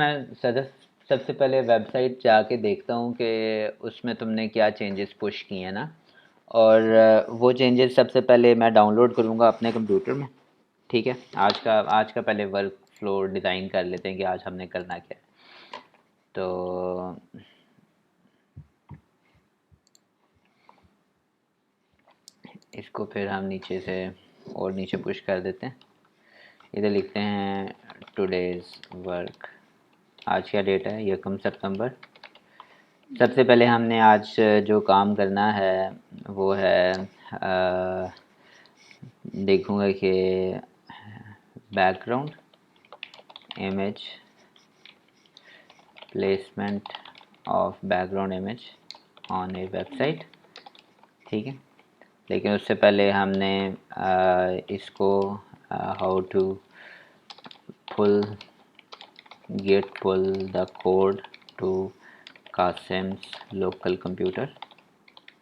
मैं सबसे पहले वेबसाइट जाके देखता हूँ कि उसमें तुमने क्या चेंजेस पुश किए हैं ना। और वो चेंजेस सबसे पहले मैं डाउनलोड करूँगा अपने कंप्यूटर में। ठीक है, आज का पहले वर्क फ्लो डिज़ाइन कर लेते हैं कि आज हमने करना क्या है। तो इसको फिर हम नीचे से और नीचे पुश कर देते हैं। इधर लिखते हैं टुडेज़ वर्क। आज क्या डेट है? 1 सितंबर। सबसे पहले हमने आज जो काम करना है वो है देखूँगा कि background image, placement of background image on a website. ठीक है, लेकिन उससे पहले हमने इसको how to pull pull the code to Qasim's local computer.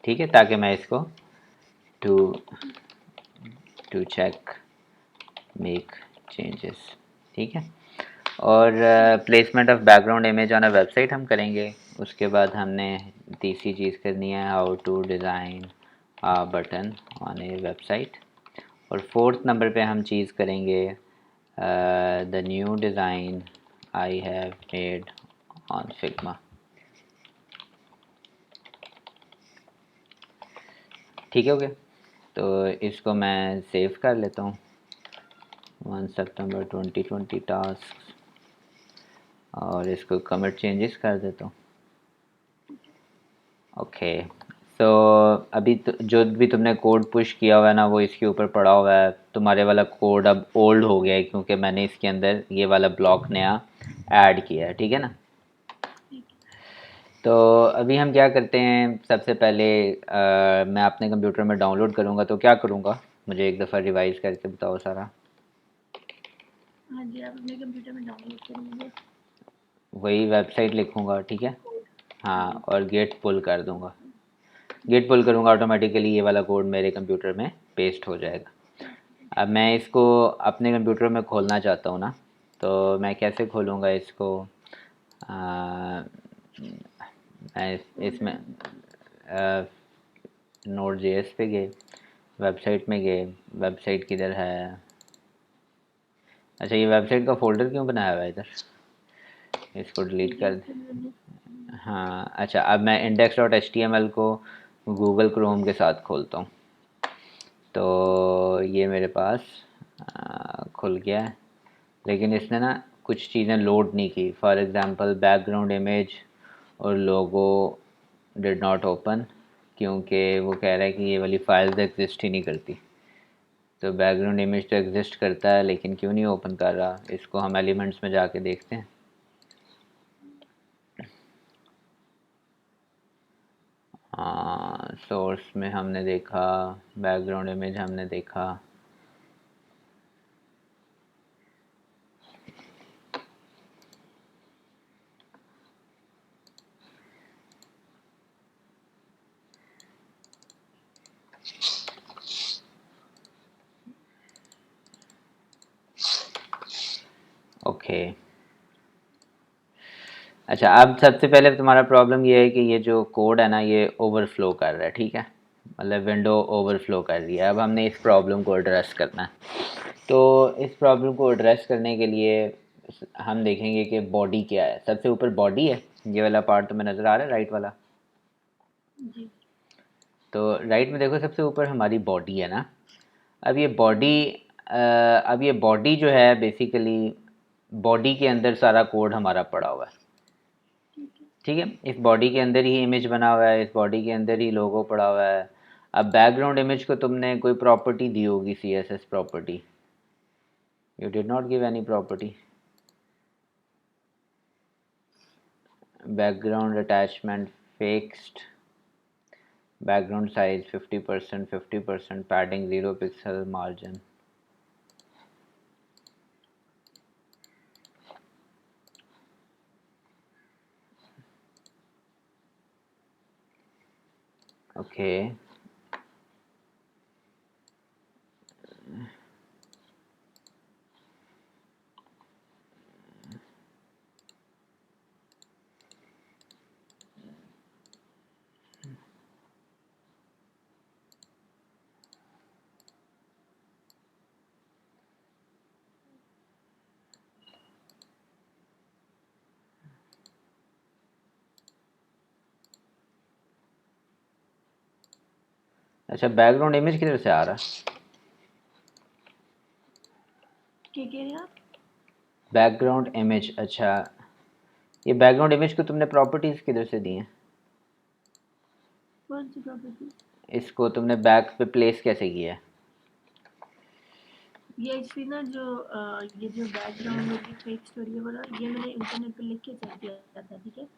ठीक है, ताकि मैं इसको to to check make changes. ठीक है, और placement of background image on a website हम करेंगे। उसके बाद हमने तीसरी चीज़ करनी है how to design a button on a website. और फोर्थ नंबर पे हम चीज़ करेंगे the new design I have made on Figma. ठीक है, हो गया। तो इसको मैं सेव कर लेता हूँ। 1 सितंबर 2020 टास्क, और इसको कमिट चेंजेस कर देता हूँ। ओके, तो अभी जो भी तुमने कोड पुश किया हुआ है ना, वो इसके ऊपर पड़ा हुआ है। तुम्हारे वाला कोड अब ओल्ड हो गया है क्योंकि मैंने इसके अंदर ये वाला ब्लॉक नया ऐड किया है। ठीक है ना। तो अभी हम क्या करते हैं, सबसे पहले मैं अपने कंप्यूटर में डाउनलोड करूँगा। तो क्या करूँगा, मुझे एक दफ़ा रिवाइज़ करके बताओ सारा। हाँ जी, आप अपने कंप्यूटर में डाउनलोड करेंगे, वही वेबसाइट लिखूँगा। ठीक है, हाँ, और गेट पुल कर दूँगा। गेट पुल करूँगा, ऑटोमेटिकली ये वाला कोड मेरे कंप्यूटर में पेस्ट हो जाएगा। अब मैं इसको अपने कंप्यूटर में खोलना चाहता हूँ ना, तो मैं कैसे खोलूँगा इसको? मैं इसमें नोड जेएस पे गए, वेबसाइट में गए। वेबसाइट किधर है? अच्छा, ये वेबसाइट का फ़ोल्डर क्यों बनाया हुआ है इधर? इसको डिलीट कर। हाँ, अच्छा, अब मैं index.html को गूगल क्रोम के साथ खोलता हूँ। तो ये मेरे पास खुल गया है, लेकिन इसने ना कुछ चीज़ें लोड नहीं की। फॉर एग्ज़ाम्पल बैकग्राउंड इमेज और लोगो डिड नॉट ओपन, क्योंकि वो कह रहा है कि ये वाली फाइल्स एग्जिस्ट ही नहीं करती। तो बैकग्राउंड इमेज तो एग्जिस्ट करता है, लेकिन क्यों नहीं ओपन कर रहा? इसको हम एलिमेंट्स में जाके देखते हैं। सोर्स में हमने देखा, बैकग्राउंड इमेज हमने देखा। ओके, अच्छा, अब सबसे पहले तुम्हारा प्रॉब्लम ये है कि ये जो कोड है ना, ये ओवरफ्लो कर रहा है। ठीक है, मतलब विंडो ओवरफ्लो कर रही है। अब हमने इस प्रॉब्लम को एड्रेस करना है। तो इस प्रॉब्लम को एड्रेस करने के लिए हम देखेंगे कि बॉडी क्या है। सबसे ऊपर बॉडी है, ये वाला पार्ट तुम्हें नज़र आ रहा है, राइट वाला। जी। तो राइट में देखो, सबसे ऊपर हमारी बॉडी है ना। अब ये बॉडी जो है, बेसिकली बॉडी के अंदर सारा कोड हमारा पड़ा हुआ है। ठीक है, इस बॉडी के अंदर ही इमेज बना हुआ है, इस बॉडी के अंदर ही लोगो पड़ा हुआ है। अब बैकग्राउंड इमेज को तुमने कोई प्रॉपर्टी दी होगी, CSS property. You did not give any property. Background attachment fixed, background size 50%, 50% padding, 0 pixel margin. Okay, अच्छा, बैकग्राउंड इमेज किधर से आ रहा है? क्या कह रहे हैं आप? बैकग्राउंड इमेज, अच्छा, ये बैकग्राउंड इमेज को तुमने प्रॉपर्टीज़ किधर से दी हैं? कौन सी प्रॉपर्टी? इसको तुमने बैक पे प्लेस कैसे किया है? ये एक्चुअली ना जो ये जो बैकग्राउंड में फेक स्टोरी है बोला, ये मैंने इंटरनेट पे लिख के चेक किया था, ठीक है।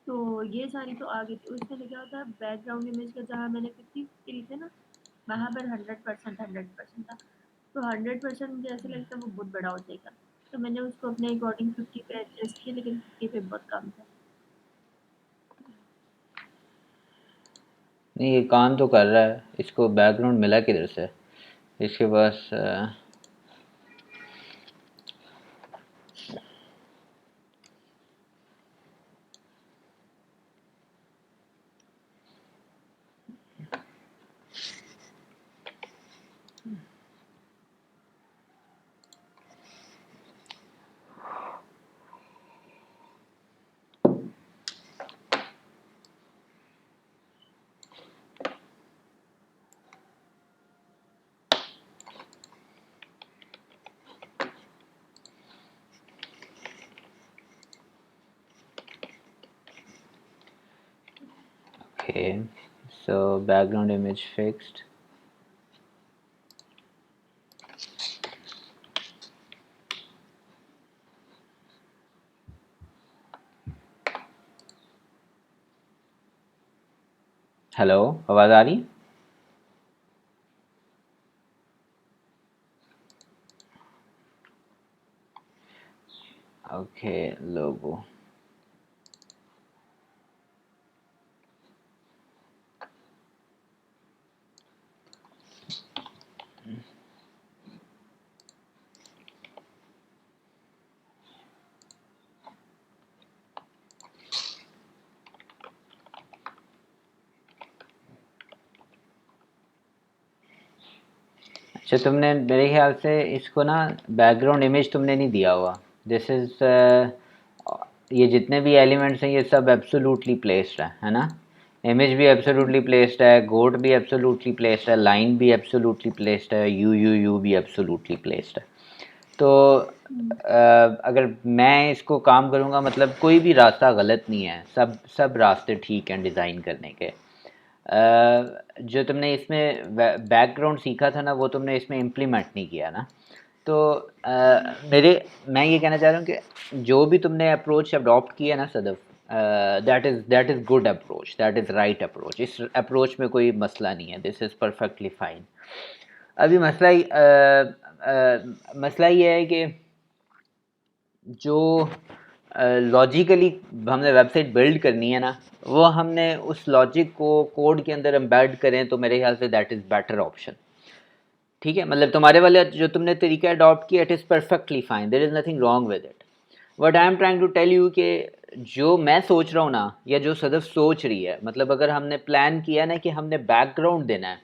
तो ये सारी तो आ गई थी, उसमें लिखा होता है बैकग्राउंड इमेज का, जहाँ मैंने 50 थी ना, वहाँ पर 100% था। तो 100% मुझे ऐसा लगता है वो बहुत बड़ा हो जाएगा, तो मैंने उसको अपने अकॉर्डिंग 50 पे एडजस्ट किया, लेकिन 50 पे बहुत कम था। नहीं, ये काम तो कर रहा है, इसको बैकग्राउंड मिला किधर से? इसके पास okay, so background image fixed. Hello, आवाज़ आ रही? ओके, लोगो। अच्छा, तुमने मेरे ख्याल से इसको ना बैकग्राउंड इमेज तुमने नहीं दिया हुआ। दिस इज़ ये जितने भी एलिमेंट्स हैं ये सब एब्सोल्युटली प्लेस्ड है ना? इमेज भी एब्सोल्युटली प्लेस्ड है, गोट भी एब्सोल्युटली प्लेस्ड है, लाइन भी एब्सोल्युटली प्लेस्ड है, यू भी एब्सोल्युटली प्लेस्ड है। तो अगर मैं इसको काम करूँगा, मतलब कोई भी रास्ता गलत नहीं है, सब सब रास्ते ठीक हैं डिज़ाइन करने के। जो तुमने इसमें बैकग्राउंड सीखा था ना, वो तुमने इसमें इम्प्लीमेंट नहीं किया ना। तो मैं ये कहना चाह रहा हूँ कि जो भी तुमने अप्रोच अडॉप्ट किया ना Sadaf, that is good approach, that is right approach. इस अप्रोच में कोई मसला नहीं है, दिस इज़ परफेक्टली फाइन। अभी मसला ये है कि जो लॉजिकली हमने वेबसाइट बिल्ड करनी है ना, वो हमने उस लॉजिक को कोड के अंदर एम्बेड करें, तो मेरे ख्याल say that is better option. ठीक है, मतलब तुम्हारे वाले जो तुमने तरीका अडॉप्ट किया, it is perfectly fine, there is nothing wrong with it. What I am trying to tell you कि जो मैं सोच रहा हूँ ना, या जो सदफ सोच रही है, मतलब अगर हमने प्लान किया ना कि हमने बैकग्राउंड देना है,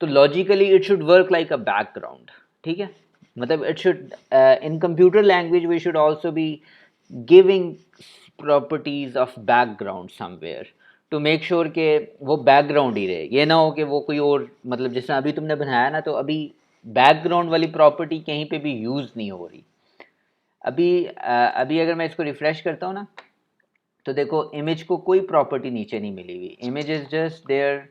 तो logically it should work like a background. ठीक है, मतलब it should, in computer language we should also be giving properties of background somewhere to make sure कि वो बैकग्राउंड ही रहे। ये ना हो कि वो कोई और, मतलब जिस तरह अभी तुमने बनाया ना, तो अभी बैकग्राउंड वाली प्रॉपर्टी कहीं पे भी यूज़ नहीं हो रही। अभी अगर मैं इसको रिफ़्रेश करता हूँ ना, तो देखो इमेज को कोई प्रॉपर्टी नीचे नहीं मिली हुई। Image is just there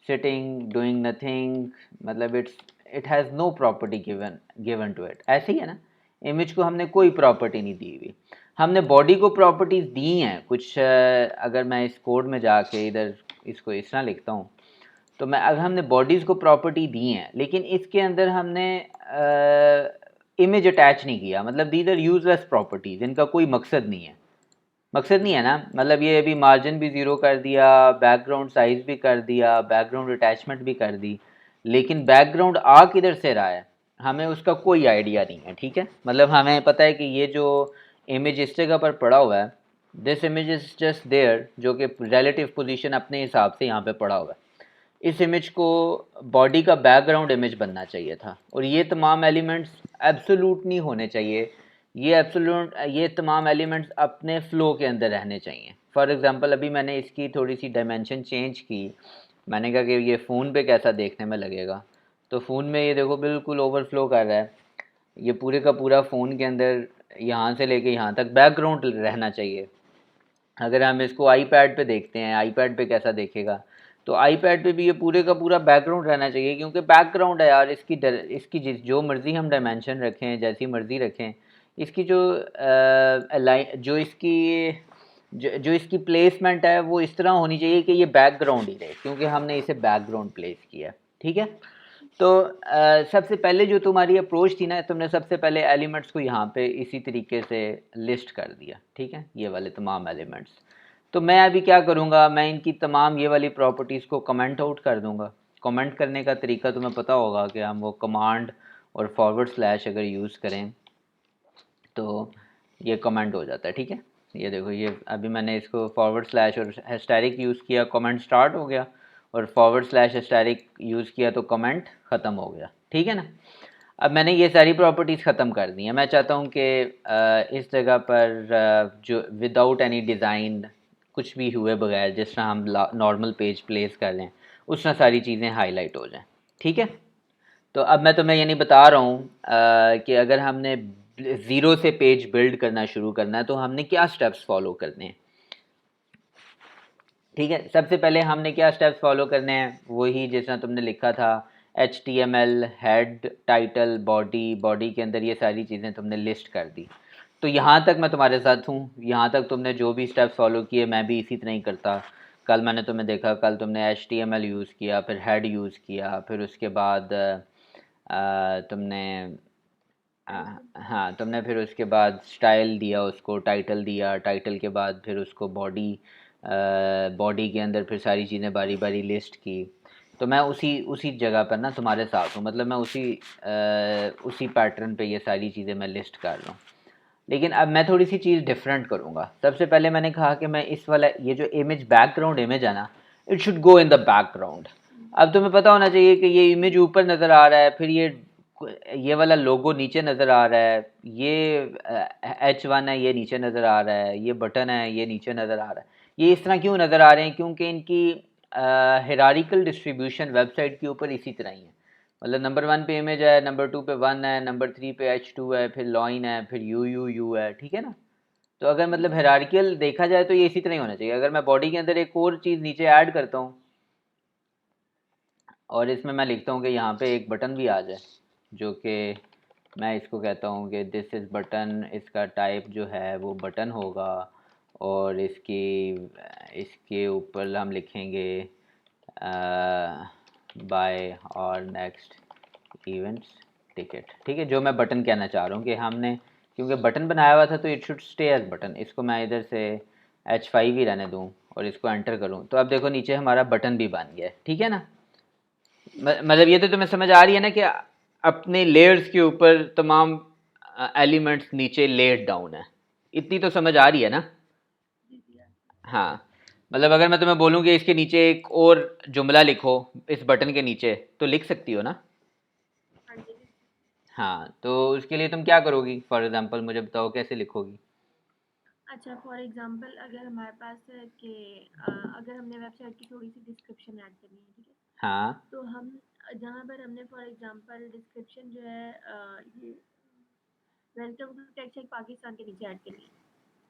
sitting doing nothing, मतलब it has no property given to it. ऐसे ही है ना, इमेज को हमने कोई प्रॉपर्टी नहीं दी हुई। हमने बॉडी को प्रॉपर्टीज़ दी हैं कुछ। अगर मैं इस कोड में जाके इधर इसको इस तरह लिखता हूँ, तो मैं, अगर हमने बॉडीज़ को प्रॉपर्टी दी हैं, लेकिन इसके अंदर हमने इमेज अटैच नहीं किया, मतलब दीज आर यूजलेस प्रॉपर्टीज़, इनका कोई मकसद नहीं है ना। मतलब ये अभी मार्जिन भी ज़ीरो कर दिया, बैकग्राउंड साइज़ भी कर दिया, बैकग्राउंड अटैचमेंट भी कर दी, लेकिन बैकग्राउंड आ किधर से रहा है हमें उसका कोई आइडिया नहीं है। ठीक है, मतलब हमें पता है कि ये जो इमेज इस जगह पर पड़ा हुआ है, this image is just there, जो कि रिलेटिव पोजीशन अपने हिसाब से यहाँ पे पड़ा हुआ है। इस इमेज को बॉडी का बैकग्राउंड इमेज बनना चाहिए था, और ये तमाम एलिमेंट्स एब्सोल्यूट नहीं होने चाहिए। ये तमाम एलिमेंट्स अपने फ़्लो के अंदर रहने चाहिए। फॉर एग्ज़ाम्पल अभी मैंने इसकी थोड़ी सी डायमेंशन चेंज की, मैंने कहा कि ये फ़ोन पे कैसा देखने में लगेगा, तो फ़ोन में ये देखो बिल्कुल ओवरफ्लो कर रहा है, ये पूरे का पूरा फ़ोन के अंदर यहाँ से लेके यहाँ तक बैकग्राउंड रहना चाहिए। अगर हम इसको आईपैड पे देखते हैं, आईपैड पे कैसा देखेगा, तो आईपैड पे भी ये पूरे का पूरा बैकग्राउंड रहना चाहिए, क्योंकि बैकग्राउंड है यार, इसकी जो मर्ज़ी हम डायमेंशन रखें, जैसी मर्ज़ी रखें, इसकी जो इसकी प्लेसमेंट है वो इस तरह होनी चाहिए कि ये बैकग्राउंड ही रहे, क्योंकि हमने इसे बैकग्राउंड प्लेस किया। ठीक है, तो सबसे पहले जो तुम्हारी अप्रोच थी ना, तुमने सबसे पहले एलिमेंट्स को यहाँ पे इसी तरीके से लिस्ट कर दिया। ठीक है, ये वाले तमाम एलिमेंट्स। तो मैं अभी क्या करूँगा, मैं इनकी तमाम ये वाली प्रॉपर्टीज़ को कमेंट आउट कर दूँगा। कमेंट करने का तरीका तुम्हें पता होगा कि हम वो कमांड और फॉरवर्ड स्लैश अगर यूज़ करें तो ये कमेंट हो जाता है। ठीक है, ये देखो, ये अभी मैंने इसको फॉरवर्ड स्लैश और हैशटैग यूज़ किया, कमेंट स्टार्ट हो गया, और फॉरवर्ड स्लैश हैशटैग यूज़ किया तो कमेंट ख़त्म हो गया। ठीक है ना, अब मैंने ये सारी प्रॉपर्टीज़ ख़त्म कर दी हैं। मैं चाहता हूँ कि इस जगह पर जो विदाउट एनी डिज़ाइन, कुछ भी हुए बगैर, जिस तरह हम नॉर्मल पेज प्लेस कर लें, उस तरह सारी चीज़ें हाईलाइट हो जाएं। ठीक है, तो अब मैं तुम्हें ये नहीं बता रहा हूँ कि अगर हमने ज़ीरो से पेज बिल्ड करना शुरू करना है तो हमने क्या स्टेप्स फॉलो करने हैं। ठीक है, सबसे पहले हमने क्या स्टेप्स फॉलो करने हैं, वही जिस तरह तुमने लिखा था, HTML, head, title, body, body के अंदर ये सारी चीज़ें तुमने लिस्ट कर दी। तो यहाँ तक मैं तुम्हारे साथ हूँ, यहाँ तक तुमने जो भी स्टेप्स फॉलो किए मैं भी इसी तरह ही करता। कल मैंने तुम्हें देखा, कल तुमने HTML यूज़ किया, फिर हेड यूज़ किया, फिर उसके बाद तुमने हाँ, तुमने फिर उसके बाद स्टाइल दिया, उसको टाइटल दिया, टाइटल के बाद फिर उसको बॉडी के अंदर फिर सारी चीज़ें बारी बारी लिस्ट की। तो मैं उसी जगह पर ना तुम्हारे साथ हूँ, मतलब मैं उसी पैटर्न पे ये सारी चीज़ें मैं लिस्ट कर रहा हूँ। लेकिन अब मैं थोड़ी सी चीज़ डिफरेंट करूँगा। सबसे पहले मैंने कहा कि मैं इस वाला ये जो इमेज, बैकग्राउंड इमेज है ना, it should go in the background. अब तुम्हें पता होना चाहिए कि ये इमेज ऊपर नज़र आ रहा है, फिर ये वाला लोगो नीचे नज़र आ रहा है, ये H1 है, ये नीचे नज़र आ रहा है, ये बटन है, ये नीचे नज़र आ रहा है। ये इस तरह क्यों नज़र आ रहे हैं, क्योंकि इनकी हायरार्किकल डिस्ट्रीब्यूशन वेबसाइट के ऊपर इसी तरह ही है। मतलब नंबर 1 पे इमेज है, नंबर 2 पे 1 है, नंबर 3 पे H2 है, फिर लॉइन है, फिर यू है। ठीक है ना, तो अगर मतलब हायरार्किकल देखा जाए तो ये इसी तरह ही होना चाहिए। अगर मैं बॉडी के अंदर एक और चीज़ नीचे ऐड करता हूँ और इसमें मैं लिखता हूँ कि यहाँ पे एक बटन भी आ जाए, जो कि मैं इसको कहता हूँ कि दिस इज़ बटन, इसका टाइप जो है वो बटन होगा, और इसके ऊपर हम लिखेंगे बाय और नेक्स्ट इवेंट्स टिकट। ठीक है, जो मैं बटन कहना चाह रहा हूँ कि हमने क्योंकि बटन बनाया हुआ था तो it should stay as button. इसको मैं इधर से H5 ही रहने दूँ और इसको एंटर करूँ, तो अब देखो नीचे हमारा बटन भी बन गया है। ठीक है ना, मतलब ये तो तुम्हें समझ आ रही है ना कि अपने लेयर्स के ऊपर तमाम एलिमेंट्स नीचे लेड डाउन है, इतनी तो समझ आ रही है ना। हाँ, मतलब अगर मैं तुम्हें बोलूँ कि इसके नीचे एक और जुमला लिखो इस बटन के नीचे, तो लिख सकती हो ना। हाँ, तो उसके लिए तुम क्या करोगी, फॉर एग्जांपल मुझे बताओ कैसे लिखोगी। अच्छा, फॉर एग्जांपल अगर हमारे पास है कि अगर हमने वेबसाइट की थोड़ी सी डिस्क्रिप्शन ऐड करनी है, ठीक है, हाँ, तो हम जहाँ पर हमने फॉर एग्जांपल डिस्क्रिप्शन जो है ये welcome to tech check Pakistan के नीचे ऐड करनी है,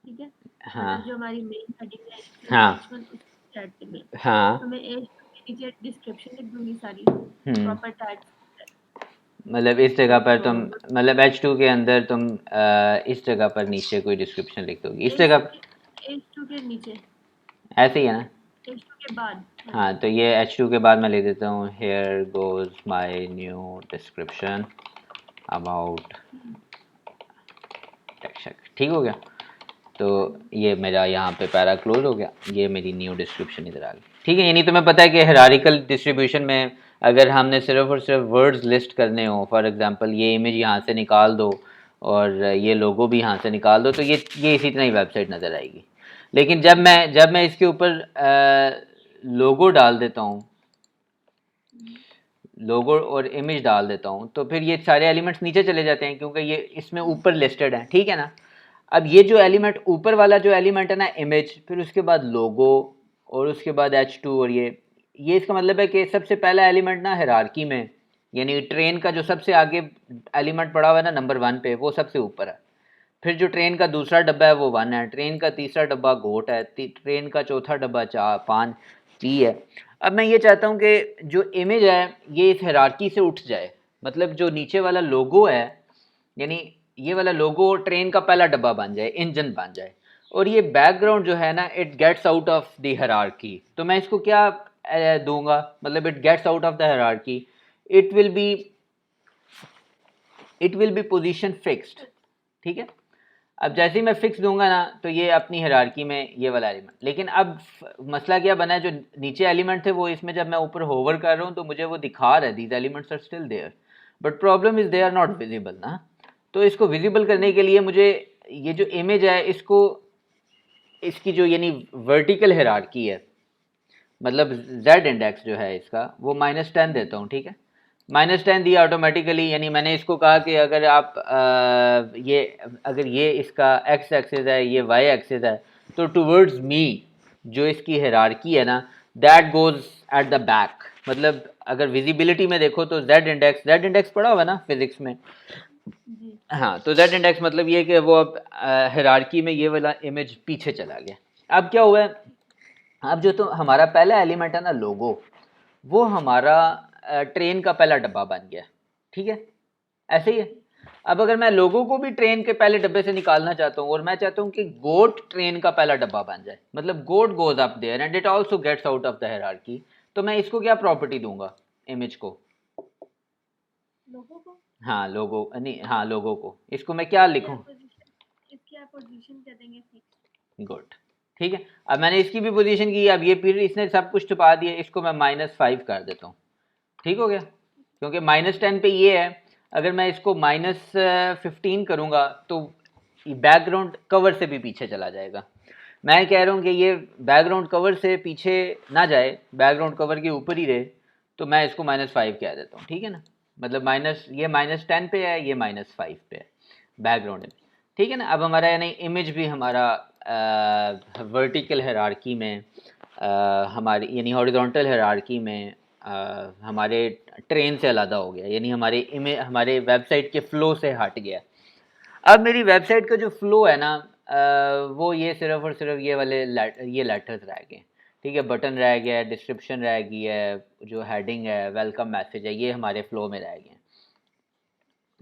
ठीक है, हाँ, मतलब जो हमारी मेन हेडिंग है हाँ, H1 उसको ऐड करनी है, हाँ, तो मैं H2 के नीचे डिस्क्रिप्शन लिख दूंगी सारी हम्म, प्रॉपर टैग्स। मतलब इस जगह पर तुम, तो मतलब H2 के अंदर तुम इस जगह पर नीचे कोई डिस्क्रिप्शन लिख दोगी इस H2 जगह। के H2 के नीचे, ऐसे ही है ना। H2 के बाद, हाँ हाँ, जी, तो ये H2 के बाद मैं लिख देता हूँ hair goes my new description about texture. ठीक हो गया, तो हाँ जी, ये मेरा यहाँ पे पैरा क्लोज हो गया, ये मेरी न्यू डिस्क्रिप्शन इधर आ गई। ठीक है, यानी तुम्हें पता है कि हायरार्किकल डिस्ट्रीब्यूशन में अगर हमने सिर्फ और सिर्फ वर्ड्स लिस्ट करने हो, फॉर एग्जांपल ये इमेज यहाँ से निकाल दो और ये लोगो भी यहाँ से निकाल दो, तो ये इसी तरह ही वेबसाइट नज़र आएगी। लेकिन जब मैं इसके ऊपर लोगो डाल देता हूँ, लोगो और इमेज डाल देता हूँ, तो फिर ये सारे एलिमेंट्स नीचे चले जाते हैं, क्योंकि ये इसमें ऊपर लिस्टेड हैं। ठीक है ना, अब ये जो एलिमेंट ऊपर वाला जो एलिमेंट है ना इमेज, फिर उसके बाद लोगो, और उसके बाद H2, और ये इसका मतलब है कि सबसे पहला एलिमेंट ना हायरार्की में, यानी ट्रेन का जो सबसे आगे एलिमेंट पड़ा हुआ है ना नंबर 1 पे, वो सबसे ऊपर है। फिर जो ट्रेन का दूसरा डब्बा है वो 1 है, ट्रेन का तीसरा डब्बा गोट है, ट्रेन का चौथा डब्बा 5 पी है। अब मैं ये चाहता हूँ कि जो इमेज है ये इस हायरार्की से उठ जाए, मतलब जो नीचे वाला लोगो है, यानी ये वाला लोगो ट्रेन का पहला डब्बा बन जाए, इंजन बन जाए, और ये बैकग्राउंड जो है ना it gets out of the hierarchy. तो मैं इसको क्या दूंगा, मतलब it gets out of the hierarchy, it will be position fixed. ठीक है, अब जैसे ही मैं फिक्स दूंगा ना तो ये अपनी हायरार्की में ये वाला एलिमेंट, लेकिन अब मसला क्या बना है, जो नीचे एलिमेंट थे वो इसमें जब मैं ऊपर होवर कर रहा हूँ तो मुझे वो दिखा रहा है these elements are still there, but problem is they are not visible ना। तो इसको विजिबल करने के लिए मुझे ये जो इमेज है इसको, इसकी जो यानी वर्टिकल हायरार्की है, मतलब z इंडेक्स जो है इसका वो -10 देता हूँ। ठीक है, -10 दिया ऑटोमेटिकली, यानी मैंने इसको कहा कि अगर आप अगर ये इसका x एक्सिस है, ये y एक्सिस है, तो टूवर्ड्स मी जो इसकी हायरार्की है ना that goes at the back. मतलब अगर विजिबिलिटी में देखो तो z इंडेक्स पढ़ा हुआ है ना फिजिक्स में। हाँ, तो z इंडेक्स मतलब ये कि वो अब हायरार्की में ये वाला इमेज पीछे चला गया। अब क्या हुआ है, अब जो तो हमारा पहला एलिमेंट है ना लोगो, वो हमारा ट्रेन का पहला डब्बा बन गया। ठीक है, ऐसे ही है। अब अगर मैं लोगों को भी ट्रेन के पहले डब्बे से निकालना चाहता हूँ और मैं चाहता हूँ कि गोट ट्रेन का पहला डब्बा बन जाए, मतलब got goes up there and it also gets out of the hierarchy, तो मैं इसको क्या प्रॉपर्टी दूंगा इमेज को? लोगों को, हाँ लोगो नहीं, हाँ लोगो को, इसको मैं क्या लिखूं? इसकी आप पोजीशन कर देंगे फिक्स। गुड, ठीक है। अब मैंने इसकी भी पोजीशन की, अब ये फिर इसने सब कुछ छुपा दिया, इसको मैं -5 कर देता हूँ। ठीक हो गया, क्योंकि -10 पे ये है, अगर मैं इसको -15 करूँगा तो बैकग्राउंड कवर से भी पीछे चला जाएगा। मैं कह रहा हूँ कि ये बैकग्राउंड कवर से पीछे ना जाए, बैकग्राउंड कवर के ऊपर ही रहे, तो मैं इसको -5 कह देता हूँ। ठीक है ना, मतलब ये -10 पे है, ये -5 पे है बैकग्राउंड में। ठीक है ना, अब हमारा यानी इमेज भी हमारा वर्टिकल हायरार्की में हमारी यानी हॉरिजॉन्टल हायरार्की में हमारे ट्रेन से अलग हो गया, यानी हमारे वेबसाइट के फ्लो से हट गया। अब मेरी वेबसाइट का जो फ्लो है ना वो ये सिर्फ और सिर्फ ये वाले ये लेटर्स रह गए। ठीक है, बटन रह गया है, डिस्क्रिप्शन रह गई है, जो हेडिंग है, वेलकम मैसेज है, ये हमारे फ्लो में रह गए।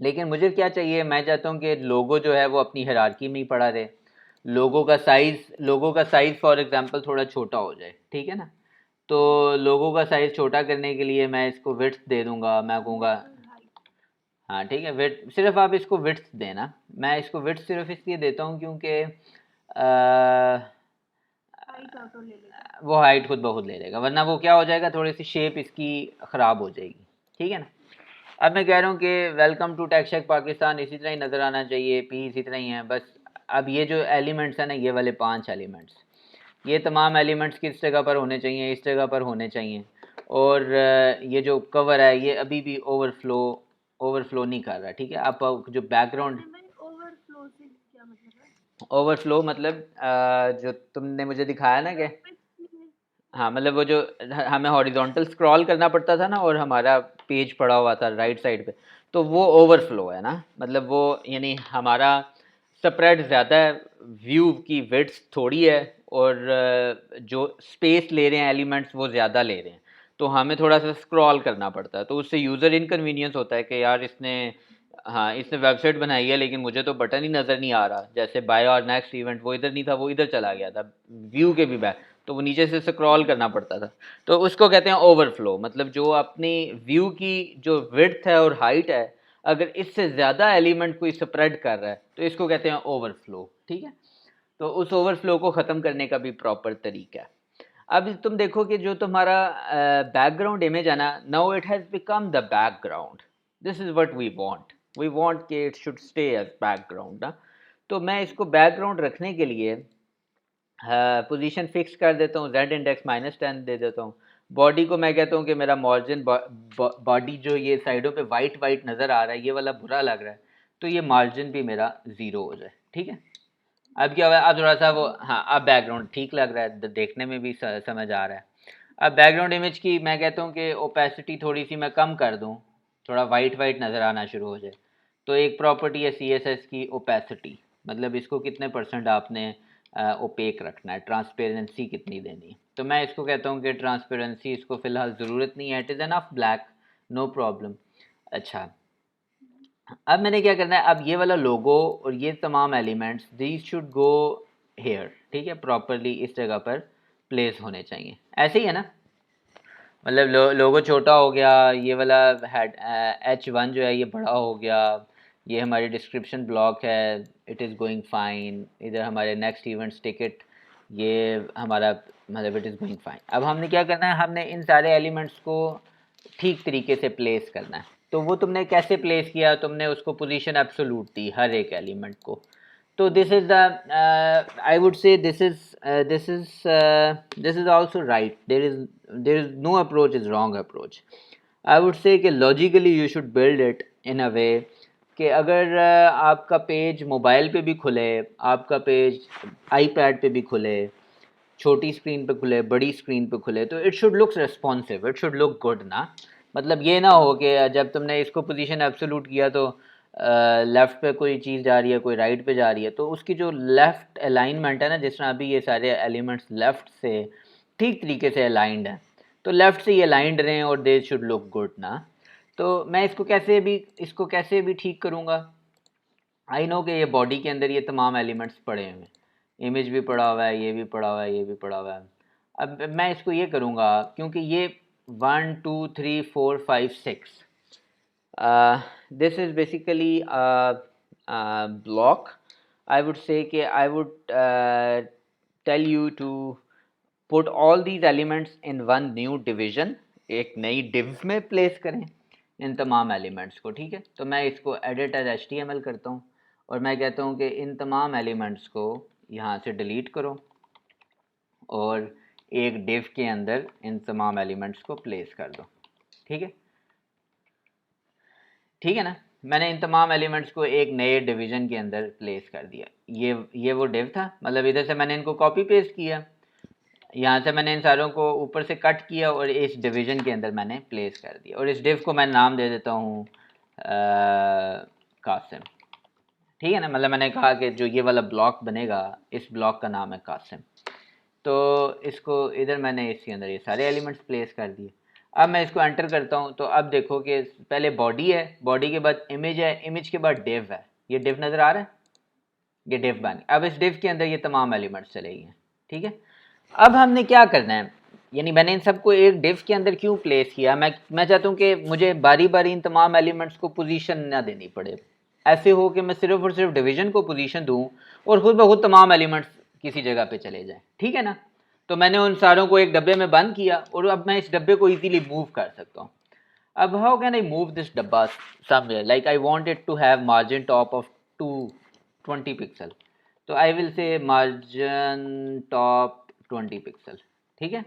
लेकिन मुझे क्या चाहिए, मैं चाहता हूँ कि लोगो जो है वो अपनी हायरार्की में ही पड़ा रहे। लोगो का साइज़ फॉर एग्जांपल थोड़ा छोटा हो जाए। ठीक है ना, तो लोगों का साइज़ छोटा करने के लिए मैं इसको विड्थ दे दूंगा, मैं कहूँगा हाँ ठीक है, विड्थ सिर्फ आप इसको विड्थ देना। मैं इसको विड्थ सिर्फ इसलिए देता हूँ क्योंकि वो हाइट खुद ब खुद ले लेगा, वरना वो क्या हो जाएगा, थोड़ी सी शेप इसकी ख़राब हो जाएगी। ठीक है ना, अब मैं कह रहा हूँ कि वेलकम टू टेक्शेक पाकिस्तान इसी तरह ही नज़र आना चाहिए, पी इसी तरह ही है बस। अब ये जो एलिमेंट्स हैं ना, ये वाले 5 एलिमेंट्स, ये तमाम एलिमेंट्स किस जगह पर होने चाहिए, इस जगह पर होने चाहिए। और ये जो कवर है ये अभी भी ओवरफ्लो नहीं कर रहा। ठीक है, आप जो बैकग्राउंड ओवरफ्लो से क्या मतलब है? ओवरफ्लो मतलब जो तुमने मुझे दिखाया ना कि हाँ, मतलब वो जो हमें हॉरिजॉन्टल स्क्रॉल करना पड़ता था ना और हमारा पेज पड़ा हुआ था राइट साइड पे, तो वो ओवरफ्लो है ना, मतलब वो यानी हमारा स्प्रेड ज़्यादा है, व्यू की विड्थ थोड़ी है, और जो स्पेस ले रहे हैं एलिमेंट्स वो ज़्यादा ले रहे हैं, तो हमें थोड़ा सा स्क्रॉल करना पड़ता है, तो उससे यूज़र इनकन्वीनियंस होता है कि यार इसने वेबसाइट बनाई है लेकिन मुझे तो बटन ही नज़र नहीं आ रहा, जैसे बाय और नेक्स्ट इवेंट वो इधर नहीं था, वो इधर चला गया था व्यू के भी बैक, तो वो नीचे से स्क्रॉल करना पड़ता था। तो उसको कहते हैं ओवरफ्लो, मतलब जो अपनी व्यू की जो विड्थ है और हाइट है, अगर इससे ज़्यादा एलिमेंट कोई स्प्रेड कर रहा है तो इसको कहते हैं ओवरफ्लो। ठीक है, तो उस ओवरफ्लो को ख़त्म करने का भी प्रॉपर तरीका है। अब तुम देखो कि जो तुम्हारा बैकग्राउंड इमेज है ना, now it has become the background, this is what we want कि it should stay as background ना। तो मैं इसको बैकग्राउंड रखने के लिए पोजीशन फिक्स कर देता हूँ, z इंडेक्स -10 दे देता हूँ। बॉडी को मैं कहता हूँ कि मेरा मार्जिन बॉडी जो ये साइडों पे वाइट वाइट नज़र आ रहा है, ये वाला बुरा लग रहा है, तो ये मार्जिन भी मेरा 0 हो जाए। ठीक है, अब क्या हुआ, अब थोड़ा सा वो हाँ, अब बैकग्राउंड ठीक लग रहा है, देखने में भी समझ आ रहा है। अब बैकग्राउंड इमेज की मैं कहता हूँ कि ओपेसिटी थोड़ी सी मैं कम कर दूँ, थोड़ा वाइट वाइट नज़र आना शुरू हो जाए, तो एक प्रॉपर्टी है CSS की ओपेसिटी, मतलब इसको कितने परसेंट आपने ओपेक रखना है, ट्रांसपेरेंसी कितनी देनी है। तो मैं इसको कहता हूँ कि ट्रांसपेरेंसी इसको फ़िलहाल ज़रूरत नहीं है, it is enough black, no problem. अच्छा, अब मैंने क्या करना है, अब ये वाला लोगो और ये तमाम elements these should go here, ठीक है, प्रॉपरली इस जगह पर प्लेस होने चाहिए, ऐसे ही है ना। मतलब लोगो छोटा हो गया, ये वाला हेड H1 जो है ये बड़ा हो गया, ये हमारी डिस्क्रिप्शन ब्लॉक है, इट इज़ गोइंग फाइन, इधर हमारे नेक्स्ट इवेंट्स टिकट, ये हमारा मतलब इट इज़ गोइंग फाइन। अब हमने क्या करना है, हमने इन सारे एलिमेंट्स को ठीक तरीके से प्लेस करना है। तो वो तुमने कैसे प्लेस किया, तुमने उसको पोजीशन एब्सोल्यूट दी हर एक एलिमेंट को। तो this is the I would say this is also right, there is no approach is wrong approach. I would say कि logically you should build it in a way कि अगर आपका page mobile पे भी खुले, आपका पेज आईपैड पे भी खुले, छोटी स्क्रीन पे खुले, बड़ी स्क्रीन पे खुले, तो it should look responsive, it should look good ना। मतलब ये ना हो कि जब तुमने इसको पोजीशन एब्सोल्यूट किया तो लेफ़्ट पे कोई चीज़ जा रही है, कोई राइट पे जा रही है, तो उसकी जो लेफ़्ट अलाइनमेंट है ना, जिस तरह अभी ये सारे एलिमेंट्स लेफ़्ट से ठीक तरीके से अलाइंड हैं, तो लेफ़्ट से ये अलाइंड रहें और दे शुड लुक गुड ना। तो मैं इसको कैसे भी ठीक करूँगा। आई नो कि ये बॉडी के अंदर ये तमाम एलिमेंट्स पड़े हुए हैं, इमेज भी पड़ा हुआ है, ये भी पड़ा हुआ है, ये भी पड़ा हुआ है। अब मैं इसको ये करूँगा, क्योंकि ये 1 2 3 4 5 6 this is basically a block. I would say कि I would tell you to put all these elements in one new division, एक नई div में place करें इन तमाम एलिमेंट्स को, ठीक है। तो मैं इसको edit as HTML करता हूँ और मैं कहता हूँ कि इन तमाम एलिमेंट्स को यहाँ से डिलीट करो और एक div के अंदर इन तमाम एलिमेंट्स को प्लेस कर दो, ठीक है। ठीक है ना, मैंने इन तमाम एलिमेंट्स को एक नए डिवीजन के अंदर प्लेस कर दिया। ये वो डिव था, मतलब इधर से मैंने इनको कॉपी पेस्ट किया, यहाँ से मैंने इन सारों को ऊपर से कट किया और इस डिवीजन के अंदर मैंने प्लेस कर दिया, और इस डिव को मैं नाम दे देता हूँ कासिम, ठीक है ना। मतलब मैंने कहा कि जो ये वाला ब्लॉक बनेगा, इस ब्लॉक का नाम है कासिम। तो इसको इधर मैंने इसके अंदर ये सारे एलिमेंट्स प्लेस कर दिए। अब मैं इसको एंटर करता हूँ, तो अब देखो कि पहले बॉडी है, बॉडी के बाद इमेज है, इमेज के बाद डिव है, ये डिव नज़र आ रहा है, ये डिव बन। अब इस डिव के अंदर ये तमाम एलिमेंट्स चले गए, ठीक है। अब हमने क्या करना है, यानी मैंने इन सबको एक डिव के अंदर क्यों प्लेस किया, मैं चाहता हूँ कि मुझे बारी बारी इन तमाम एलिमेंट्स को पोजीशन ना देनी पड़े, ऐसे हो कि मैं सिर्फ और सिर्फ डिवीजन को पोजीशन दूँ और खुद ब खुद तमाम एलिमेंट्स किसी जगह पे चले जाएं, ठीक है ना। तो मैंने उन सारों को एक डब्बे में बंद किया और अब मैं इस डब्बे को इजीली मूव कर सकता हूँ। अब how can I move this डब्बा somewhere, like I want it to have margin top of 20 pixel, तो I will say margin top 20 pixel, ठीक है।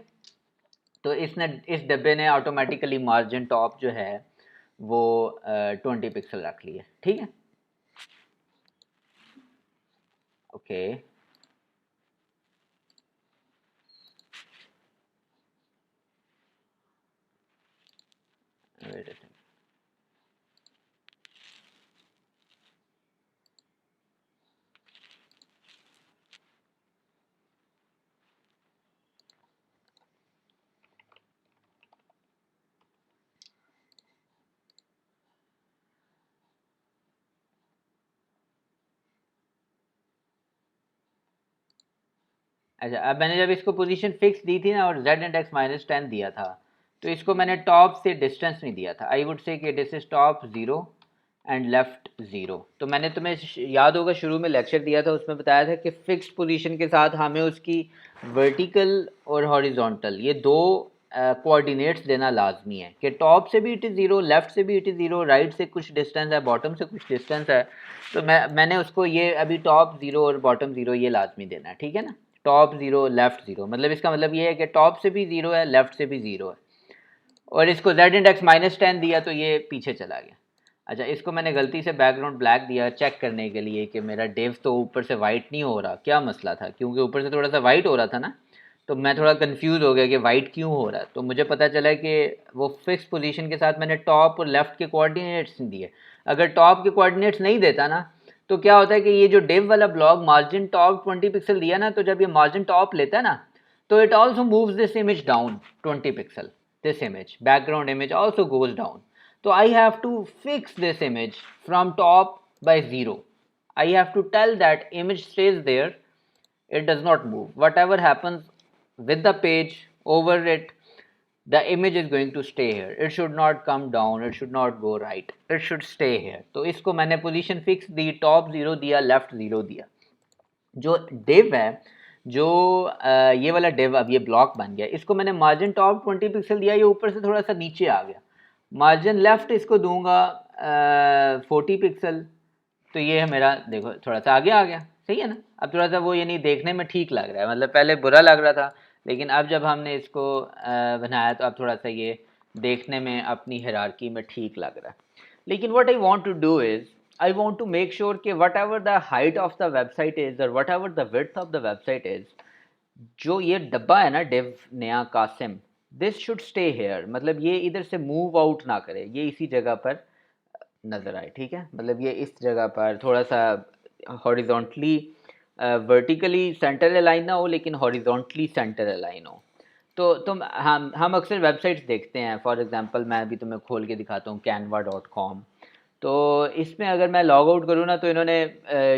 तो इस डब्बे ने ऑटोमेटिकली मार्जिन टॉप जो है वो 20 पिक्सल रख लिया, ठीक है। Okay wait a second. अच्छा, अब मैंने जब इसको पोजीशन फिक्स दी थी ना और z इंडेक्स -10 दिया था, तो इसको मैंने टॉप से डिस्टेंस नहीं दिया था। आई वुड से कि this is top 0 and left 0। तो मैंने तुम्हें याद होगा शुरू में लेक्चर दिया था, उसमें बताया था कि फिक्स्ड पोजीशन के साथ हमें उसकी वर्टिकल और हॉरिजॉन्टल ये दो कोऑर्डिनेट्स देना लाजमी है कि टॉप से भी इट इज़ 0, लेफ़्ट से भी इट इज़ 0, राइट से कुछ डिस्टेंस है, बॉटम से कुछ डिस्टेंस है। तो मैंने उसको ये अभी टॉप 0 और बॉटम 0 ये लाजमी देना है, ठीक है ना। टॉप 0 लेफ़्ट 0, मतलब इसका मतलब ये है कि टॉप से भी 0 है, लेफ़्ट से भी 0 है, और इसको z इंडेक्स -10 दिया तो ये पीछे चला गया। अच्छा, इसको मैंने गलती से बैकग्राउंड ब्लैक दिया चेक करने के लिए कि मेरा डिव तो ऊपर से वाइट नहीं हो रहा, क्या मसला था, क्योंकि ऊपर से थोड़ा सा वाइट हो रहा था ना, तो मैं थोड़ा कंफ्यूज हो गया कि वाइट क्यों हो रहा है। तो मुझे पता चला कि वो फिक्स पोजीशन के साथ मैंने टॉप और लेफ्ट के कोऑर्डिनेट्स दिए। अगर टॉप के कोऑर्डिनेट्स नहीं देता ना तो क्या होता है कि ये जो डिव वाला ब्लॉक मार्जिन टॉप 20 पिक्सल दिया ना, तो जब ये मार्जिन टॉप लेता है ना तो it also moves this image down 20 pixel, this image background image also goes down. So I have to fix this image from top by 0. I have to tell that image stays there, it does not move. Whatever happens with the page over it, the image is going to stay here. It should not come down, it should not go right, it should stay here. तो इसको मैंने position fix दी, top 0 दिया, left 0 दिया। जो div है, जो ये वाला div अब ये ब्लॉक बन गया, इसको मैंने मार्जिन टॉप 20 पिक्सल दिया, ये ऊपर से थोड़ा सा नीचे आ गया। मार्जिन लेफ्ट इसको दूंगा 40 पिक्सल, तो ये है मेरा, देखो थोड़ा सा आगे आ गया, सही है ना। अब थोड़ा सा वो यानी देखने में ठीक लग रहा है, मतलब पहले बुरा लग रहा था, लेकिन अब जब हमने इसको बनाया तो अब थोड़ा सा ये देखने में अपनी हायरार्की में ठीक लग रहा है। लेकिन what I want to do is I want to make sure कि whatever the height of the website is or whatever the width of the website is, जो ये डब्बा है ना div नया Qasim, this should stay here, मतलब ये इधर से move out ना करे, ये इसी जगह पर नज़र आए, ठीक है। मतलब ये इस जगह पर थोड़ा सा horizontally vertically center align ना हो, लेकिन horizontally center align हो। तो तुम हम अक्सर वेबसाइट्स देखते हैं, फॉर एग्जांपल मैं अभी तुम्हें खोल के दिखाता हूँ canva.com। तो इसमें अगर मैं लॉग आउट करूँ ना तो इन्होंने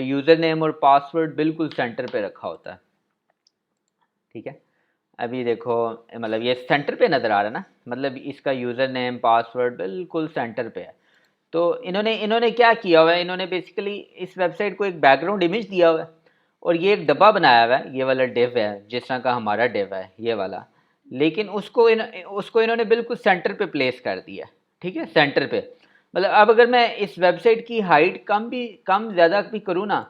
यूज़र नेम और पासवर्ड बिल्कुल सेंटर पे रखा होता है, ठीक है। अभी देखो मतलब ये सेंटर पे नज़र आ रहा है ना, मतलब इसका यूज़र नेम पासवर्ड बिल्कुल सेंटर पे है। तो इन्होंने क्या किया हुआ है, इन्होंने बेसिकली इस वेबसाइट को एक बैकग्राउंड इमेज दिया हुआ है और ये एक डब्बा बनाया हुआ है, ये वाला डिव है जिस तरह का हमारा डिव है ये वाला, लेकिन उसको इन्होंने बिल्कुल सेंटर पे प्लेस कर दिया, ठीक है, सेंटर पे। मतलब अब अगर मैं इस वेबसाइट की हाइट कम ज़्यादा भी करूँ ना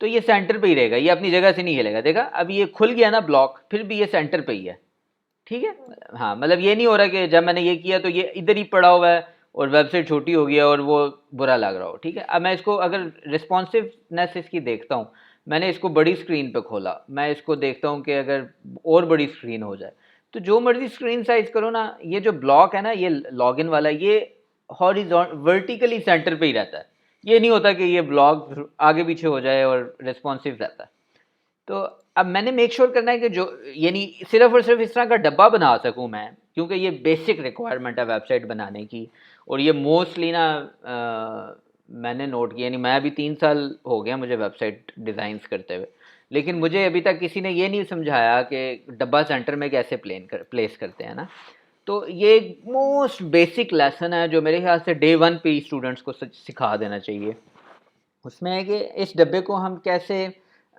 तो ये सेंटर पे ही रहेगा, ये अपनी जगह से नहीं हिलेगा। देखा अब ये खुल गया ना ब्लॉक, फिर भी ये सेंटर पे ही है, ठीक है। हाँ मतलब ये नहीं हो रहा कि जब मैंने ये किया तो ये इधर ही पड़ा हुआ है और वेबसाइट छोटी हो गई है और वो बुरा लग रहा हो, ठीक है। अब मैं इसको अगर रिस्पॉन्सिवनेस इसकी देखता हूँ, मैंने इसको बड़ी स्क्रीन पे खोला, मैं इसको देखता हूँ कि अगर और बड़ी स्क्रीन हो जाए तो जो मर्जी स्क्रीन साइज करो ना, ये जो ब्लॉक है ना ये लॉगिन वाला, ये हॉरिजॉन्टल वर्टिकली सेंटर पे ही रहता है। ये नहीं होता कि ये ब्लॉक आगे पीछे हो जाए और रिस्पॉन्सिव रहता है। तो अब मैंने मेक श्योर करना है कि जो यानी सिर्फ और सिर्फ इस तरह का डब्बा बना सकूं मैं, क्योंकि ये बेसिक रिक्वायरमेंट है वेबसाइट बनाने की। और ये मोस्टली ना मैंने नोट किया, यानी मैं अभी 3 साल हो गया मुझे वेबसाइट डिज़ाइंस करते हुए, लेकिन मुझे अभी तक किसी ने ये नहीं समझाया कि डब्बा सेंटर में कैसे प्लेस करते हैं ना। तो ये मोस्ट बेसिक लेसन है जो मेरे ख्याल से डे 1 पे ही स्टूडेंट्स को सिखा देना चाहिए। उसमें है कि इस डब्बे को हम कैसे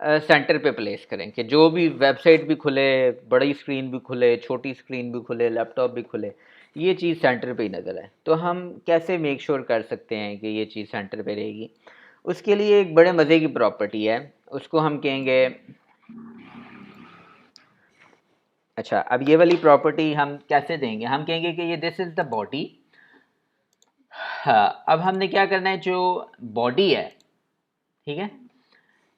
सेंटर पे प्लेस करें कि जो भी वेबसाइट भी खुले, बड़ी स्क्रीन भी खुले, छोटी स्क्रीन भी खुले, लैपटॉप भी खुले, ये चीज़ सेंटर पे ही नज़र आए। तो हम कैसे मेक श्योर कर सकते हैं कि ये चीज़ सेंटर पे रहेगी? उसके लिए एक बड़े मज़े की प्रॉपर्टी है, उसको हम कहेंगे, अच्छा अब ये वाली प्रॉपर्टी हम कैसे देंगे, हम कहेंगे कि ये दिस इज़ द बॉडी। हाँ अब हमने क्या करना है, जो बॉडी है, ठीक है,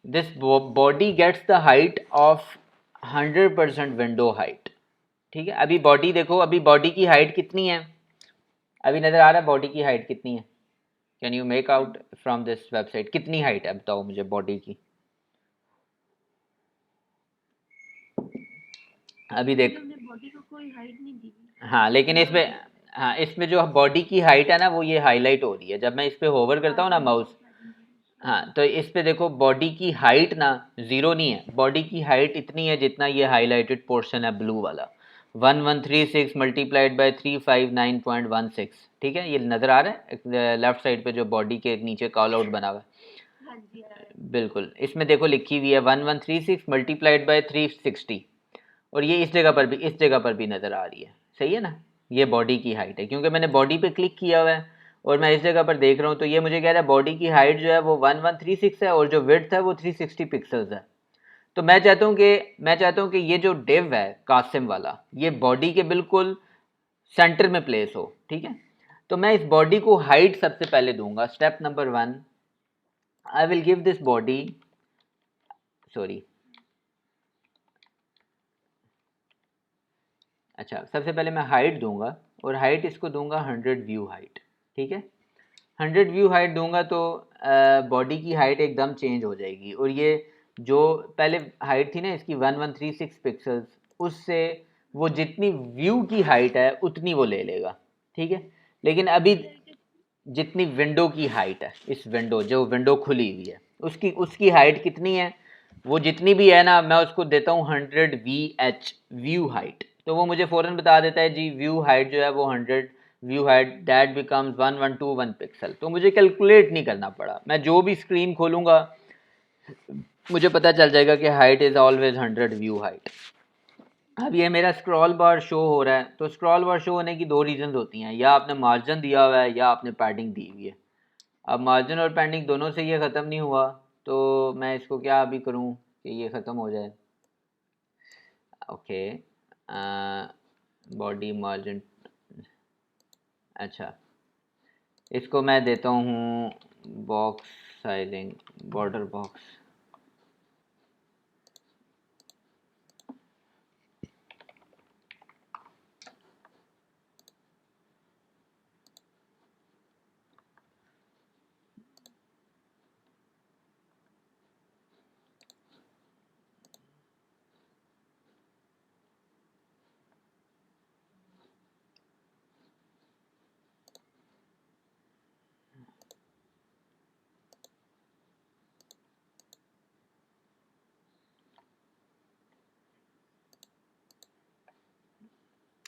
this body gets the height of 100% window height, ठीक है। अभी बॉडी देखो, अभी बॉडी की हाइट कितनी है, अभी नज़र आ रहा है बॉडी की हाइट कितनी है? Can you make out from this website कितनी हाइट है, बताओ मुझे बॉडी की। अभी देख, बॉडी को कोई हाइट नहीं दी। हाँ लेकिन इसमें, हाँ इसमें जो बॉडी की हाइट है ना वो ये हाईलाइट हो रही है जब मैं इस पर होवर करता हूँ ना माउस। हाँ तो इस पे देखो बॉडी की हाइट ना 0 नहीं है, बॉडी की हाइट इतनी है जितना ये हाईलाइटेड पोर्शन है ब्लू वाला, 1136 मल्टीप्लाइड बाई 359.16, ठीक है। ये नज़र आ रहा है लेफ्ट साइड पे जो बॉडी के नीचे कॉल आउट बना हुआ है, बिल्कुल इसमें देखो लिखी हुई है 1136 मल्टीप्लाइड बाई 360, और ये इस जगह पर भी नज़र आ रही है, सही है ना। ये बॉडी की हाइट है क्योंकि मैंने बॉडी पे क्लिक किया हुआ है और मैं इस जगह पर देख रहा हूँ, तो ये मुझे कह रहा है बॉडी की हाइट जो है वो 1136 है और जो विड्थ है वो 360 पिक्सल्स है। तो मैं चाहता हूँ कि ये जो डिव है कासिम वाला, ये बॉडी के बिल्कुल सेंटर में प्लेस हो, ठीक है। तो मैं इस बॉडी को हाइट सबसे पहले दूंगा, step number 1, I will give this body, sorry अच्छा, सबसे पहले मैं हाइट दूंगा और हाइट इसको दूंगा 100 व्यू हाइट, ठीक है। 100 व्यू हाइट दूंगा तो बॉडी की हाइट एकदम चेंज हो जाएगी, और ये जो पहले हाइट थी ना इसकी 1136 पिक्सल्स, उससे वो जितनी व्यू की हाइट है उतनी वो ले लेगा, ठीक है। लेकिन अभी जितनी विंडो की हाइट है, इस विंडो जो विंडो खुली हुई है उसकी उसकी हाइट कितनी है, वो जितनी भी है ना, मैं उसको देता हूँ 100 वी एच व्यू हाइट, तो वो मुझे फ़ौरन बता देता है जी व्यू हाइट जो है वो 100 view height that becomes 1121 pixel. तो मुझे कैलकुलेट नहीं करना पड़ा, मैं जो भी स्क्रीन खोलूँगा मुझे पता चल जाएगा कि height is always 100 view height. अब ये मेरा स्क्रॉल बार शो हो रहा है, तो स्क्रॉल बार शो होने की दो रीजंस होती हैं, या आपने मार्जिन दिया हुआ है या आपने पैडिंग दी हुई है। अब मार्जिन और पैडिंग दोनों से ये ख़त्म नहीं हुआ, तो मैं इसको क्या अभी करूँ कि ये ख़त्म हो जाए। ओके, बॉडी मार्जिन, अच्छा इसको मैं देता हूँ बॉक्स साइजिंग, बॉर्डर बॉक्स।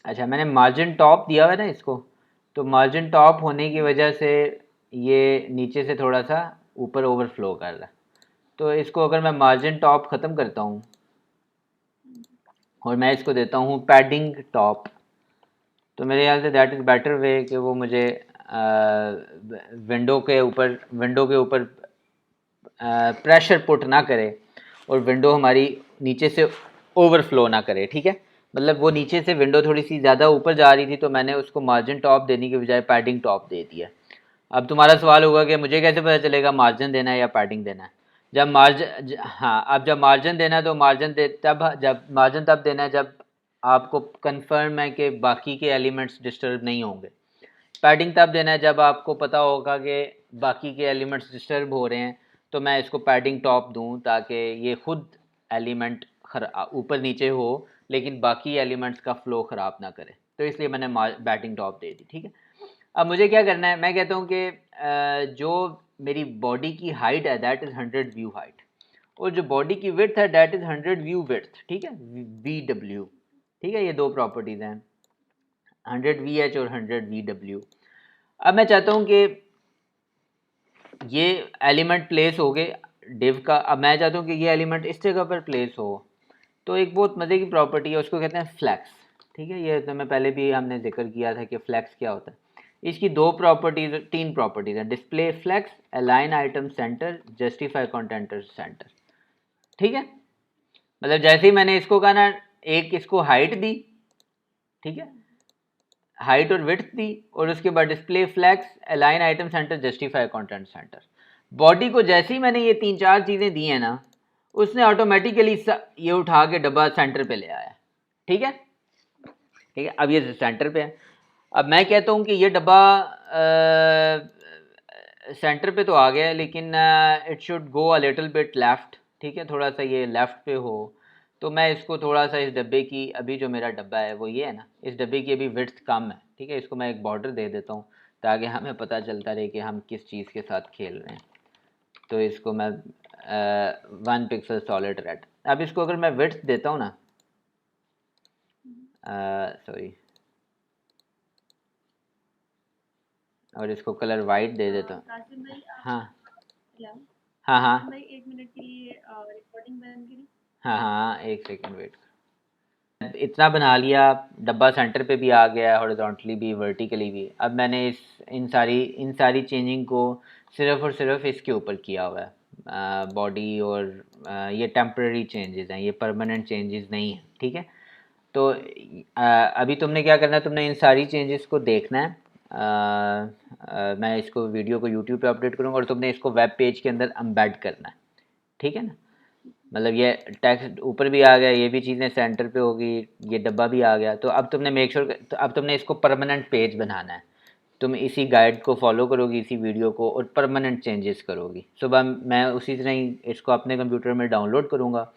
अच्छा, मैंने मार्जिन टॉप दिया हुआ है ना इसको, तो मार्जिन टॉप होने की वजह से ये नीचे से थोड़ा सा ऊपर ओवरफ्लो कर रहा है। तो इसको अगर मैं मार्जिन टॉप ख़त्म करता हूँ और मैं इसको देता हूँ पैडिंग टॉप, तो मेरे ख्याल say that is better way कि वो मुझे विंडो के ऊपर प्रेशर पुट ना करे और विंडो हमारी नीचे से ओवरफ्लो ना करे, ठीक है। मतलब वो नीचे से विंडो थोड़ी सी ज़्यादा ऊपर जा रही थी, तो मैंने उसको मार्जिन टॉप देने के बजाय पैडिंग टॉप दे दिया। अब तुम्हारा सवाल होगा कि मुझे कैसे पता चलेगा मार्जिन देना है या पैडिंग देना है। जब मार्जिन, हाँ, अब जब मार्जिन देना है तो जब मार्जिन तब देना है जब आपको कंफर्म है कि बाकी के एलिमेंट्स डिस्टर्ब नहीं होंगे। पैडिंग तब देना है जब आपको पता होगा कि बाकी के एलिमेंट्स डिस्टर्ब हो रहे हैं, तो मैं इसको पैडिंग टॉप दूं ताकि ये खुद एलिमेंट ऊपर नीचे हो लेकिन बाकी एलिमेंट्स का फ्लो ख़राब ना करे, तो इसलिए मैंने पैडिंग टॉप दे दी, ठीक है। अब मुझे क्या करना है, मैं कहता हूँ कि जो मेरी बॉडी की हाइट है दैट इज़ 100 व्यू हाइट, और जो बॉडी की विड्थ है दैट इज़ 100 व्यू विड्थ, ठीक है, वी डब्ल्यू, ठीक है। ये दो प्रॉपर्टीज़ हैं, 100 वी एच और 100 वी डब्ल्यू। अब मैं चाहता हूँ कि ये एलिमेंट प्लेस हो गए डिव का, अब मैं चाहता हूँ कि ये एलिमेंट इस जगह पर प्लेस हो, तो एक बहुत मज़े की प्रॉपर्टी है, उसको कहते हैं फ्लैक्स, ठीक है। ये तो मैं पहले भी हमने जिक्र किया था कि फ्लैक्स क्या होता है। इसकी दो प्रॉपर्टीज, तीन प्रॉपर्टीज हैं, display flex, align item centre, justify content centre, ठीक है। मतलब जैसे ही मैंने इसको कहा ना, एक इसको हाइट दी, ठीक है, हाइट और विड्थ दी, और उसके बाद display flex, align item centre, justify content centre. Body को जैसे ही मैंने ये तीन चार चीज़ें दी हैं ना, उसने ऑटोमेटिकली ये उठा के डब्बा सेंटर पे ले आया, ठीक है, ठीक है। अब ये सेंटर पे है, अब मैं कहता हूँ कि ये डब्बा सेंटर पे तो आ गया है, लेकिन it should go a little bit left, ठीक है, थोड़ा सा ये लेफ्ट पे हो। तो मैं इसको थोड़ा सा इस डब्बे की, अभी जो मेरा डब्बा है वो ये है ना, इस डब्बे की अभी विड्थ कम है, ठीक है, इसको मैं एक बॉर्डर दे देता हूँ ताकि हमें पता चलता रहे कि हम किस चीज़ के साथ खेल रहे हैं। तो इसको मैं 1 पिक्सल सॉलिड रेड, अब इसको अगर मैं विड्थ देता हूँ ना, सॉरी, और इसको कलर वाइट दे देता हूँ। कासिम भाई हाँ हेलो, हाँ हाँ कासिम भाई 1 मिनट के लिए रिकॉर्डिंग बंद करें। हाँ हाँ, एक सेकेंड वेट। इतना बना लिया, डब्बा सेंटर पे भी आ गया, हॉरिजॉन्टली भी, वर्टिकली भी। अब मैंने इन सारी चेंजिंग को सिर्फ और सिर्फ इसके ऊपर किया हुआ है, बॉडी, और ये टेम्पररी चेंजेस हैं, ये परमानेंट चेंजेस नहीं हैं, ठीक है। तो अभी तुमने क्या करना है, तुमने इन सारी चेंजेस को देखना है। मैं इसको वीडियो को यूट्यूब पे अपडेट करूँगा और तुमने इसको वेब पेज के अंदर एम्बेड करना है, ठीक है ना। मतलब ये टेक्स्ट ऊपर भी आ गया, ये भी चीज़ें सेंटर पे होगी, ये डब्बा भी आ गया। तो अब तुमने मेक श्योर तो अब तुमने इसको परमानेंट पेज बनाना है। तुम इसी गाइड को फॉलो करोगी, इसी वीडियो को, और परमानेंट चेंजेस करोगी। सुबह मैं उसी तरह ही इसको अपने कंप्यूटर में डाउनलोड करूँगा,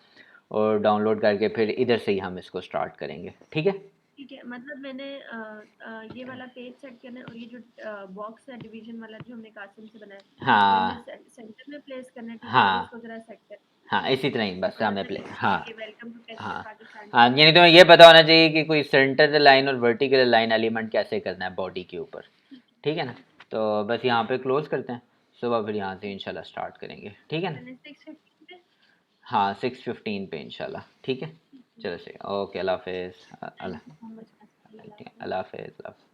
और डाउनलोड करके फिर इधर से ही हम इसको स्टार्ट करेंगे। ठीक है? ठीक है, मतलब मैंने ये वाला पेज सेट करना है, और ये जो बॉक्स है डिवीजन वाला जो हमने कासिम से बनाया, ये हमें हाँ सेंटर में प्लेस करना है। ठीक है, अब हाँ इसको जरा सेट कर। हाँ, इसी तरह ही बस और हमें प्ले, अंदर हाँ ये वेलकम टू हाँ पाकिस्तान हाँ, लिखा है। यानी तुम्हें ये पता होना चाहिए कि कोई सेंटर लाइन और वर्टिकल लाइन एलिमेंट कैसे करना है बॉडी के ऊपर। ठीक है, ठीक है ना? तो बस यहाँ पे क्लोज करते हैं, सुबह फिर यहाँ से इंशाल्लाह स्टार्ट करेंगे। ठीक है ना? मैंने 6:15 पे। हाँ 6:15 पे इंशाल्लाह। ठीक है, ठीक है, चलो सही, ओके, अल्लाह हाफिज़। Thank you so much. अल्लाह हाफिज़। अल्लाह हाफिज़।